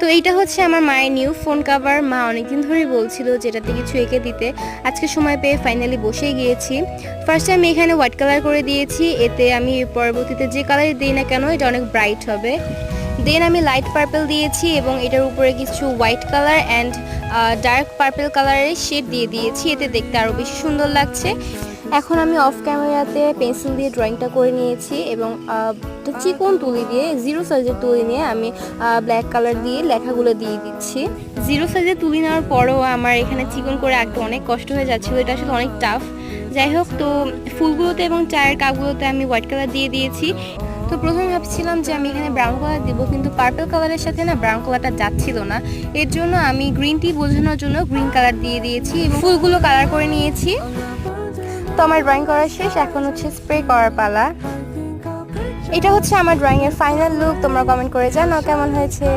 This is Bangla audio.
তো এইটা হচ্ছে আমার মায়ের নিউ ফোন কভার। মা অনেকদিন ধরেই বলছিল যেটাতে কিছু এঁকে দিতে, আজকে সময় পেয়ে ফাইনালি বসেই গিয়েছি। ফার্স্টে আমি এখানে হোয়াইট কালার করে দিয়েছি, এতে আমি পরবর্তীতে যে কালারই দিই না কেন এটা অনেক ব্রাইট হবে। দেন আমি লাইট পার্পল দিয়েছি এবং এটার উপরে কিছু white colour and dark purple কালারের শেড দিয়ে দিয়েছি, এতে দেখতে আরও বেশি সুন্দর লাগছে। এখন আমি অফ ক্যামেরাতে পেন্সিল দিয়ে ড্রয়িংটা করে নিয়েছি এবং চিকন তুলি দিয়ে, জিরো সাইজের তুলি নিয়ে আমি ব্ল্যাক কালার দিয়ে লেখাগুলো দিয়ে দিচ্ছি। জিরো সাইজের তুলি নেওয়ার পরেও আমার এখানে চিকন করে আঁকতে অনেক কষ্ট হয়ে যাচ্ছিলো, এটা আসলে অনেক টাফ। যাই হোক, তো ফুলগুলোতে এবং চায়ের কাপগুলোতে আমি হোয়াইট কালার দিয়ে দিয়েছি। তো প্রথমে ভাবছিলাম যে আমি এখানে ব্রাউন কালার দিব, কিন্তু পার্পল কালারের সাথে না ব্রাউন কালারটা যাচ্ছিল না। এর জন্য আমি গ্রিন টি বোঝানোর জন্য গ্রিন কালার দিয়ে দিয়েছি এবং ফুলগুলো কালার করে নিয়েছি। তো আমার ড্রয়িং করা শেষ, এখন হচ্ছে স্প্রে করার পালা। এটা হচ্ছে আমার ড্রয়িংয়ের ফাইনাল লুক। তোমরা কমেন্ট করে জানাও কেমন হয়েছে।